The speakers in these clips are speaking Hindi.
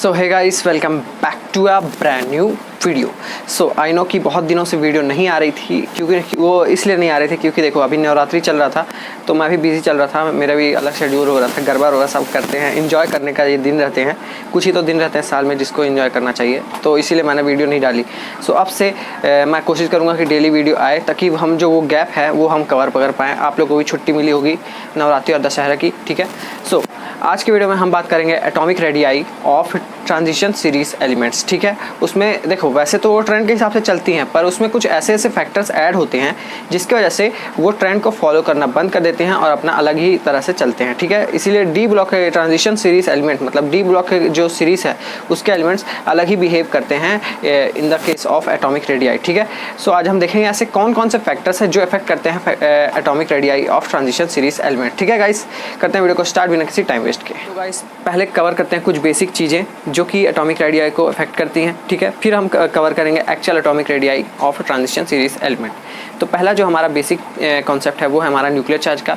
So hey guys, welcome back to a brand new video. So I know कि बहुत दिनों से वीडियो नहीं आ रही थी, क्योंकि वो इसलिए नहीं आ रही थी क्योंकि देखो अभी नवरात्रि चल रहा था तो मैं भी बिजी चल रहा था, मेरा भी अलग शेड्यूल हो रहा था, गरबा वगैरह सब करते हैं, इन्जॉय करने का ये दिन रहते हैं, कुछ ही तो दिन रहते हैं साल में जिसको इन्जॉय करना चाहिए, तो इसीलिए मैंने वीडियो नहीं डाली। सो अब से मैं कोशिश करूँगा कि डेली वीडियो आए ताकि हम जो वो गैप है वो हम कवर कर पाएँ। आप लोगों को भी छुट्टी मिली होगी नवरात्रि और दशहरा की, ठीक है। सो आज की वीडियो में हम बात करेंगे atomic radii of transition series elements, ठीक है। उसमें देखो वैसे तो वो ट्रेंड के हिसाब से चलती हैं, पर उसमें कुछ ऐसे ऐसे फैक्टर्स ऐड होते हैं जिसकी वजह से वो ट्रेंड को फॉलो करना बंद कर देते हैं और अपना अलग ही तरह से चलते हैं, ठीक है। इसीलिए D block transition series element मतलब डी ब्लॉक जो सीरीज है उसके एलिमेंट्स अलग ही बिहेव करते हैं in the case of atomic radii, ठीक है। सो आज हम देखेंगे ऐसे कौन कौन से फैक्टर्स हैं जो इफेक्ट करते हैं atomic radii of transition series element, ठीक है गाइस। करते हैं वीडियो को स्टार्ट बिना किसी टाइम वेस्ट के। तो गाइस पहले कवर करते हैं कुछ बेसिक चीज़ें जो कि एटॉमिक रेडियाई को अफेक्ट करती हैं, ठीक है। फिर हम कवर करेंगे actual atomic radii of transition series element. तो पहला जो हमारा बेसिक कॉन्सेप्ट है वो है हमारा न्यूक्लियर चार्ज का।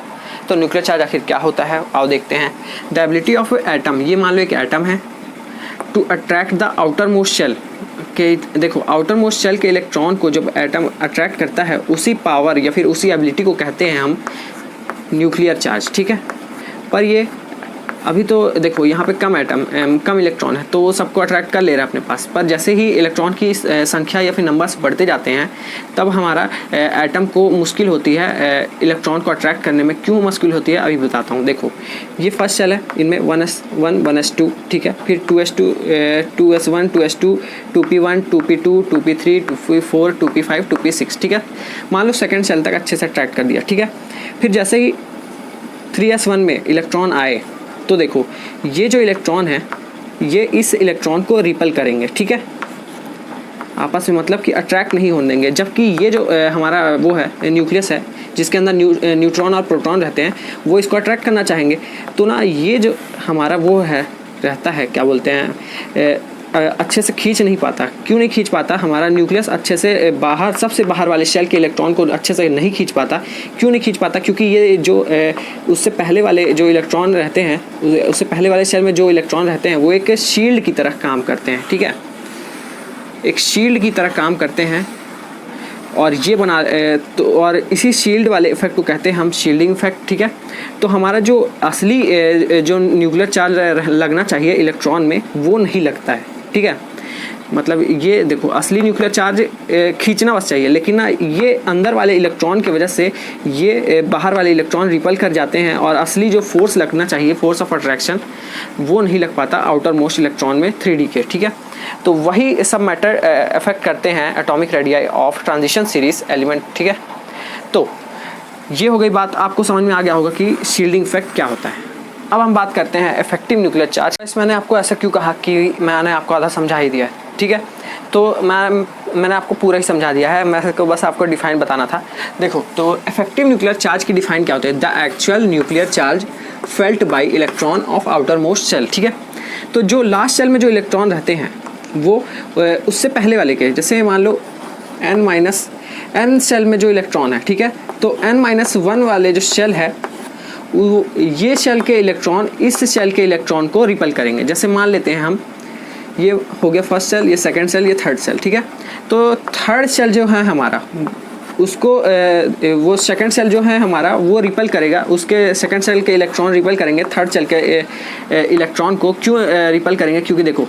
तो न्यूक्लियर चार्ज आखिर क्या होता है आओ देखते हैं। द एबिलिटी ऑफ एटम, ये मान लो एक एटम है, to attract the outermost shell के, देखो आउटर मोस्ट शेल के इलेक्ट्रॉन को जब एटम अट्रैक्ट करता है उसी पावर या फिर उसी एबिलिटी को कहते हैं हम न्यूक्लियर चार्ज, ठीक है। पर ये अभी तो देखो यहाँ पे कम इलेक्ट्रॉन है तो वो सबको अट्रैक्ट कर ले रहा है अपने पास, पर जैसे ही इलेक्ट्रॉन की संख्या या फिर नंबर्स बढ़ते जाते हैं तब हमारा एटम को मुश्किल होती है इलेक्ट्रॉन को अट्रैक्ट करने में। क्यों मुश्किल होती है अभी बताता हूँ। देखो ये फर्स्ट शेल है, इनमें 1s1 1s2, ठीक है। फिर 2s2 2s1 2s2 2p1 2p2 2p3 2p4 2p5 2p6, ठीक है। मान लो सेकेंड शेल तक अच्छे से अट्रैक्ट कर दिया, ठीक है। फिर जैसे ही 3s1 में इलेक्ट्रॉन आए तो देखो ये जो इलेक्ट्रॉन है ये इस इलेक्ट्रॉन को रिपल करेंगे, ठीक है, आपस में, मतलब कि अट्रैक्ट नहीं होने देंगे। जबकि ये जो हमारा वो है न्यूक्लियस है जिसके अंदर न्यूट्रॉन और प्रोटॉन रहते हैं वो इसको अट्रैक्ट करना चाहेंगे, तो ना ये जो हमारा वो है रहता है क्या बोलते हैं अच्छे से खींच नहीं पाता। क्यों नहीं खींच पाता? हमारा न्यूक्लियस अच्छे से बाहर, सबसे बाहर वाले शेल के इलेक्ट्रॉन को अच्छे से नहीं खींच पाता। क्यों नहीं खींच पाता? क्योंकि ये जो उससे पहले वाले जो इलेक्ट्रॉन रहते हैं, उससे पहले वाले शेल में जो इलेक्ट्रॉन रहते हैं वो एक शील्ड की तरह काम करते हैं, ठीक है, एक शील्ड की तरह काम करते हैं। और ये तो और इसी शील्ड वाले इफेक्ट को कहते हैं हम शील्डिंग इफेक्ट, ठीक है। तो हमारा जो असली जो न्यूक्लियर चार्ज लगना चाहिए इलेक्ट्रॉन में वो नहीं लगता है, ठीक है। मतलब ये देखो असली न्यूक्लियर चार्ज खींचना बस चाहिए, लेकिन ना ये अंदर वाले इलेक्ट्रॉन की वजह से ये बाहर वाले इलेक्ट्रॉन रिपल कर जाते हैं और असली जो फोर्स लगना चाहिए, फोर्स ऑफ अट्रैक्शन, वो नहीं लग पाता आउटर मोस्ट इलेक्ट्रॉन में 3D के, ठीक है। तो वही सब मैटर अफेक्ट करते हैं atomic radii of transition series element, ठीक है। तो ये हो गई बात, आपको समझ में आ गया होगा कि शील्डिंग इफेक्ट क्या होता है। अब हम बात करते हैं इफेक्टिव न्यूक्लियर चार्ज। मैंने आपको ऐसा क्यों कहा कि मैंने आपको आधा समझा ही दिया है, ठीक है। तो मैंने आपको पूरा ही समझा दिया है, मैं को बस आपको डिफाइन बताना था। देखो तो इफेक्टिव न्यूक्लियर चार्ज की डिफाइन क्या होती है? The actual nuclear charge felt by electron of outermost shell, ठीक है। तो जो लास्ट शेल में जो इलेक्ट्रॉन रहते हैं वो उससे पहले वाले के, जैसे मान लो n शेल में जो इलेक्ट्रॉन है, ठीक है, तो n-1 वाले जो शेल है ये शेल के इलेक्ट्रॉन इस शेल के इलेक्ट्रॉन को रिपल करेंगे। जैसे मान लेते हैं हम, ये हो गया फर्स्ट शेल, ये सेकंड शेल, ये थर्ड शेल, ठीक है। तो थर्ड शेल जो है हमारा उसको वो सेकंड शेल जो है हमारा वो रिपल करेगा, उसके सेकंड शेल के इलेक्ट्रॉन रिपल करेंगे थर्ड शेल के इलेक्ट्रॉन को। क्यों रिपल करेंगे? क्योंकि देखो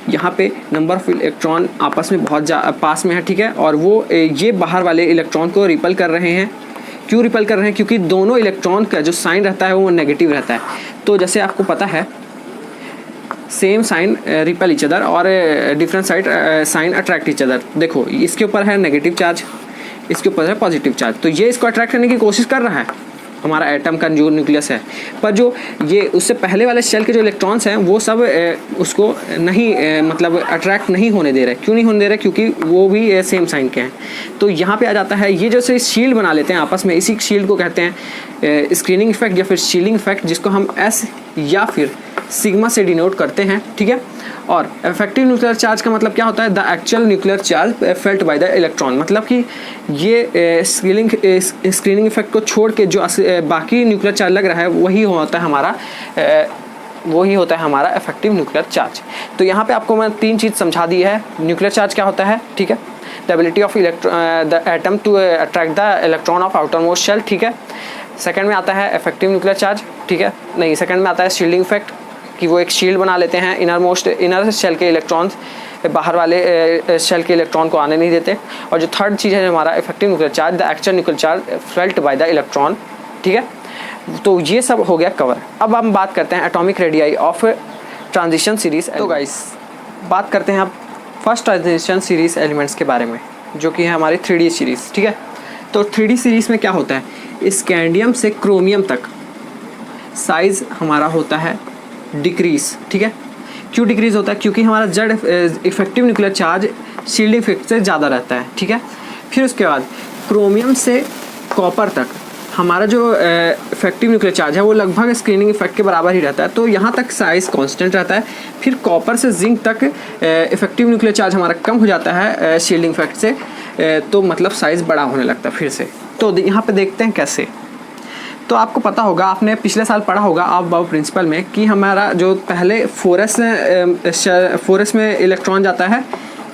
यहाँ पे नंबर ऑफ इलेक्ट्रॉन आपस में बहुत पास में है, ठीक है, और वो ये बाहर वाले इलेक्ट्रॉन को रिपल कर रहे हैं। क्यों रिपल कर रहे हैं? क्योंकि दोनों इलेक्ट्रॉन का जो साइन रहता है वो नेगेटिव रहता है। तो जैसे आपको पता है same sign repel each other और different side sign attract each other. देखो इसके ऊपर है नेगेटिव चार्ज, इसके ऊपर है पॉजिटिव चार्ज, तो ये इसको अट्रैक्ट करने की कोशिश कर रहा है हमारा एटम का जो न्यूक्लियस है, पर जो ये उससे पहले वाले शेल के जो इलेक्ट्रॉन्स हैं वो सब उसको नहीं मतलब अट्रैक्ट नहीं होने दे रहे। क्यों नहीं होने दे रहे? क्योंकि वो भी सेम साइन के हैं। तो यहाँ पे आ जाता है ये जो से शील्ड बना लेते हैं आपस में, इसी शील्ड को कहते हैं स्क्रीनिंग इफेक्ट या फिर शील्डिंग इफेक्ट, जिसको हम S या फिर सिग्मा से डिनोट करते हैं, ठीक है। और इफेक्टिव न्यूक्लियर चार्ज का मतलब क्या होता है? The actual nuclear charge felt by the electron, मतलब कि ये स्क्रीनिंग इफेक्ट को छोड़ के जो बाकी न्यूक्लियर चार्ज लग रहा है वही होता है हमारा इफेक्टिव न्यूक्लियर चार्ज। तो यहाँ पे आपको मैं 3 चीज़ समझा दी है। न्यूक्लियर चार्ज क्या होता है, ठीक है, the ability of the atom to attract the electron of outermost shell, ठीक है। सेकंड में आता है इफेक्टिव न्यूक्लियर चार्ज, ठीक है, नहीं, सेकंड में आता है शील्डिंग इफेक्ट, कि वो एक शील्ड बना लेते हैं, इनर शेल के इलेक्ट्रॉन्स बाहर वाले शेल के इलेक्ट्रॉन को आने नहीं देते। और जो थर्ड चीज़ है हमारा effective nuclear charge, the actual nuclear charge felt by the electron, ठीक है। तो ये सब हो गया कवर। अब हम बात करते हैं atomic radii of transition series. तो गाइस बात करते हैं अब फर्स्ट ट्रांजिशन सीरीज एलिमेंट्स के बारे में, जो कि है हमारी 3D सीरीज़, ठीक है। तो 3D सीरीज़ में क्या होता है, स्कैंडियम से क्रोमियम तक साइज़ हमारा होता है डिक्रीज़, ठीक है। क्यों डिक्रीज़ होता है, क्योंकि हमारा जड़ effective nuclear charge shielding effect से ज़्यादा रहता है, ठीक है। फिर उसके बाद क्रोमियम से कॉपर तक हमारा जो इफेक्टिव न्यूक्लियर चार्ज है वो लगभग स्क्रीनिंग इफेक्ट के बराबर ही रहता है, तो यहाँ तक साइज़ कांस्टेंट रहता है। फिर कॉपर से जिंक तक इफेक्टिव न्यूक्लियर चार्ज हमारा कम हो जाता है शील्डिंग इफेक्ट से, तो मतलब साइज़ बड़ा होने लगता है फिर से। तो यहाँ पे देखते हैं कैसे। तो आपको पता होगा, आपने पिछले साल पढ़ा होगा आप बाउ प्रिंसिपल में, कि हमारा जो पहले 4s में इलेक्ट्रॉन जाता है,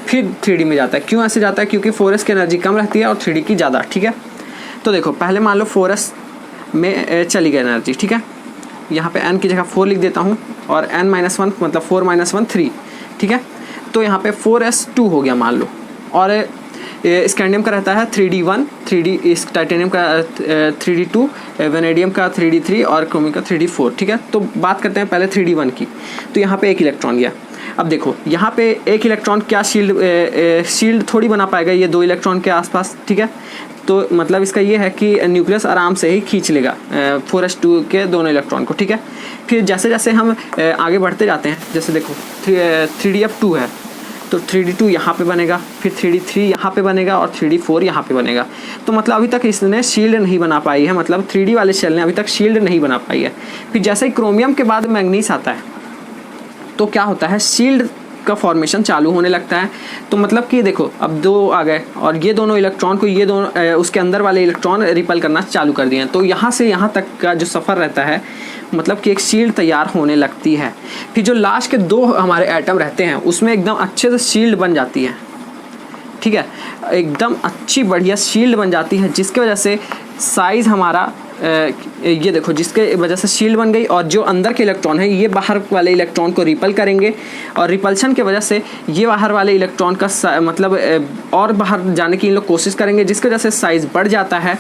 फिर 3D में जाता है। क्यों ऐसे जाता है, क्योंकि 4s की एनर्जी कम रहती है और 3D की ज़्यादा, ठीक है। तो देखो पहले मान लो 4s में चली गई एनर्जी, ठीक है, यहाँ पे n की जगह 4 लिख देता हूँ, और n-1 मतलब 4 - 1 3, ठीक है। तो यहाँ पे 4s2 हो गया मान लो, और स्कैंडियम का रहता है 3D1, 3D, इस टाइटेनियम का 3D2, वेनेडियम का 3D3 और क्रोमियम का 3D4, ठीक है। तो बात करते हैं पहले 3D1 की। तो यहाँ पे एक इलेक्ट्रॉन गया। अब देखो यहाँ पे एक इलेक्ट्रॉन क्या शील्ड थोड़ी बना पाएगा ये 2 इलेक्ट्रॉन के आसपास, ठीक है। तो मतलब इसका ये है कि न्यूक्लियस आराम से ही खींच लेगा 4s2 के दोनों इलेक्ट्रॉन को, ठीक है। फिर जैसे जैसे हम आगे बढ़ते जाते हैं, जैसे देखो 3D2 है, तो 3D2 यहाँ पे बनेगा, फिर 3D3 यहाँ पे बनेगा, और 3D4 यहाँ पे बनेगा। तो मतलब अभी तक इसने शील्ड नहीं बना पाई है, मतलब 3D वाले शेल ने अभी तक शील्ड नहीं बना पाई है। फिर जैसे ही क्रोमियम के बाद मैग्नीज आता है, तो क्या होता है, शील्ड का फॉर्मेशन चालू होने लगता है। तो मतलब कि देखो अब 2 आ गए, और ये दोनों इलेक्ट्रॉन को ये दोनों उसके अंदर वाले इलेक्ट्रॉन रिपल करना चालू कर दिए हैं। तो यहाँ से यहाँ तक का जो सफ़र रहता है, मतलब कि एक शील्ड तैयार होने लगती है। फिर जो लास्ट के 2 हमारे एटम रहते हैं, उसमें एकदम अच्छे से शील्ड बन जाती है, ठीक है, एकदम अच्छी बढ़िया शील्ड बन जाती है, जिसके वजह से साइज़ हमारा ये देखो, जिसके वजह से शील्ड बन गई, और जो अंदर के इलेक्ट्रॉन है ये बाहर वाले इलेक्ट्रॉन को रिपल करेंगे, और रिपल्शन की वजह से ये बाहर वाले इलेक्ट्रॉन का मतलब और बाहर जाने की इन लोग कोशिश करेंगे, जिसकी वजह से साइज़ बढ़ जाता है।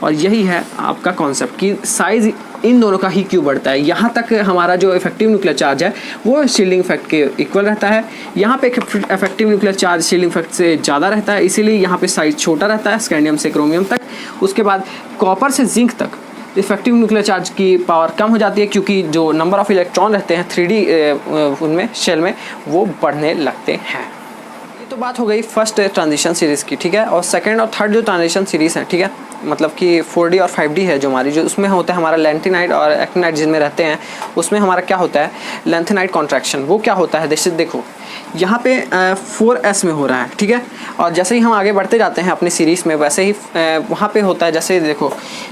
और यही है आपका कॉन्सेप्ट कि साइज़ इन दोनों का ही क्यों बढ़ता है। यहाँ तक हमारा जो इफेक्टिव न्यूक्लियर चार्ज है वो शील्डिंग इफेक्ट के इक्वल रहता है, यहाँ पे effective nuclear charge shielding effect से ज़्यादा रहता है, इसीलिए यहाँ पे साइज़ छोटा रहता है स्कैंडियम से क्रोमियम तक। उसके बाद कॉपर से जिंक तक इफेक्टिव न्यूक्लियर चार्ज की पावर कम हो जाती है, क्योंकि जो नंबर ऑफ़ इलेक्ट्रॉन रहते हैं 3D उनमें शेल में, वो बढ़ने लगते हैं। ये तो बात हो गई फर्स्ट ट्रांजिशन सीरीज़ की, ठीक है। और सेकेंड और थर्ड जो ट्रांजिशन सीरीज़ है, ठीक है, मतलब कि 4D और 5D है जो हमारी, जो उसमें होता है हमारा लैंथेनाइड और एक्टिनाइड जिनमें रहते हैं, उसमें हमारा क्या होता है, लैंथेनाइड कॉन्ट्रैक्शन। वो क्या होता है, जैसे देखो यहाँ पे 4s में हो रहा है, ठीक है, और जैसे ही हम आगे बढ़ते जाते हैं अपनी सीरीज़ में, वैसे ही वहाँ पे होता है, जैसे देखो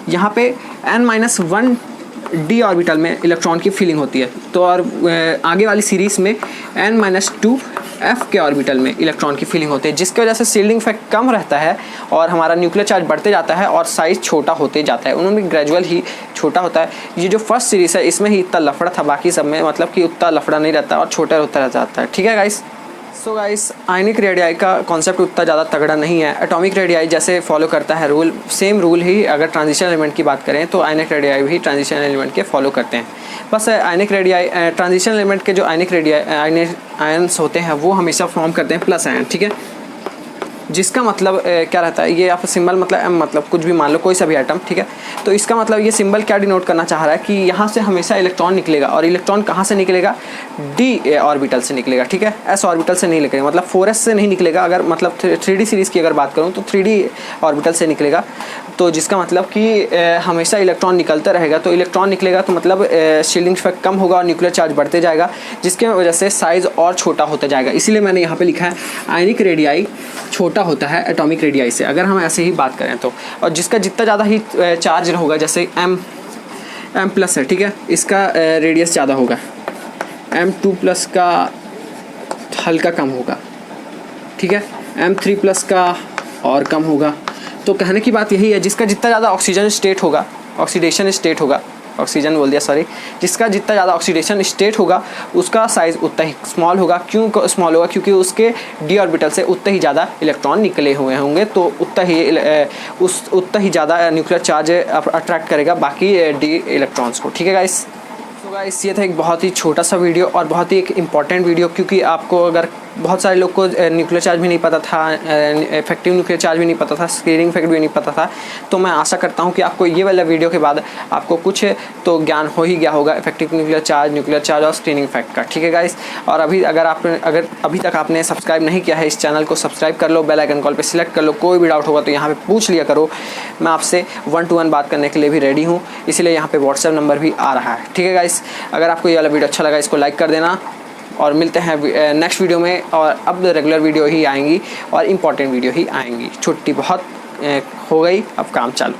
यहाँ पे n-1 d ऑर्बिटल में इलेक्ट्रॉन की फीलिंग होती है, तो और आगे वाली सीरीज़ में n-2 f के ऑर्बिटल में इलेक्ट्रॉन की फीलिंग होती है, जिसकी वजह से शील्डिंग इफेक्ट कम रहता है और हमारा न्यूक्लियर चार्ज बढ़ते जाता है और साइज़ छोटा होते जाता है, उनमें ग्रेजुअल ही छोटा होता है। ये जो फर्स्ट सीरीज़ है इसमें ही इतना लफड़ा था, बाकी सब में मतलब कि उतना लफड़ा नहीं रहता और छोटा होता रह जाता है, ठीक है guys. So guys, ionic radii का कॉन्सेप्ट उतना ज़्यादा तगड़ा नहीं है। एटॉमिक रेडियाई जैसे फॉलो करता है रूल, सेम रूल ही अगर ट्रांजिशन एलिमेंट की बात करें तो आयनिक रेडियाई भी ट्रांजिशन एलिमेंट के फॉलो करते हैं। बस आयनिक रेडियाई ट्रांजिशन एलिमेंट के जो आयनिक रेडियाई आयन्स होते हैं वो हमेशा फॉर्म करते हैं प्लस आयन, ठीक है, जिसका मतलब क्या रहता है, ये आप सिंबल मतलब m मतलब कुछ भी मान लो, कोई सा भी आइटम, ठीक है। तो इसका मतलब ये सिंबल क्या डिनोट करना चाह रहा है कि यहाँ से हमेशा इलेक्ट्रॉन निकलेगा, और इलेक्ट्रॉन कहाँ से निकलेगा, d ऑर्बिटल से निकलेगा, ठीक है, s ऑर्बिटल से नहीं निकलेगा, मतलब 4s से नहीं निकलेगा। अगर मतलब 3D सीरीज़ की अगर बात करूँ तो 3D ऑर्बिटल से निकलेगा, तो जिसका मतलब कि हमेशा इलेक्ट्रॉन निकलता रहेगा। तो इलेक्ट्रॉन निकलेगा तो मतलब शील्डिंग इफेक्ट कम होगा और न्यूक्लियर चार्ज बढ़ते जाएगा, जिसके वजह से साइज़ और छोटा होता जाएगा। इसीलिए मैंने यहाँ पे लिखा है आयनिक रेडियाई छोटा होता है एटॉमिक रेडियाई से, अगर हम ऐसे ही बात करें तो। और जिसका जितना ज़्यादा ही चार्ज होगा, जैसे m+ है, ठीक है, इसका रेडियस ज़्यादा होगा, m2+ का हल्का कम होगा, ठीक है। M3+ का और कम होगा। तो कहने की बात यही है, जिसका जितना ज़्यादा ऑक्सीजन स्टेट होगा, ऑक्सीडेशन स्टेट होगा, ऑक्सीजन बोल दिया सॉरी, जिसका जितना ज़्यादा ऑक्सीडेशन स्टेट होगा उसका साइज़ उतना ही स्मॉल होगा। क्यों स्मॉल होगा? क्योंकि उसके d ऑर्बिटल से उतना ही ज़्यादा इलेक्ट्रॉन निकले हुए होंगे, तो उतना ही ज़्यादा न्यूक्लियर चार्ज अट्रैक्ट करेगा बाकी d इलेक्ट्रॉन्स को, ठीक है गाइस। तो गाइस ये था एक बहुत ही छोटा सा वीडियो और बहुत ही एक इम्पॉर्टेंट वीडियो, क्योंकि आपको अगर बहुत सारे लोग को न्यूक्लियर चार्ज भी नहीं पता था, इफेक्टिव न्यूक्लियर चार्ज भी नहीं पता था, स्क्रीनिंग इफेक्ट भी नहीं पता था, तो मैं आशा करता हूँ कि आपको ये वाला वीडियो के बाद आपको कुछ तो ज्ञान हो ही गया होगा इफेक्टिव न्यूक्लियर चार्ज और स्क्रीनिंग इफेक्ट का, ठीक है गाइस। और अगर अभी तक आपने सब्सक्राइब नहीं किया है इस चैनल को, सब्सक्राइब कर लो, बेल आइकन कॉल पर सिलेक्ट कर लो। कोई भी डाउट होगा तो यहाँ पर पूछ लिया करो, मैं आपसे 1-to-1 बात करने के लिए भी रेडी हूँ, इसीलिए यहाँ पर व्हाट्सएप नंबर भी आ रहा है, ठीक है गाइस। अगर आपको ये वाला वीडियो अच्छा लगा इसको लाइक कर देना और मिलते हैं नेक्स्ट वीडियो में। और अब रेगुलर वीडियो ही आएंगी और इम्पॉर्टेंट वीडियो ही आएंगी। छुट्टी बहुत हो गई, अब काम चालू।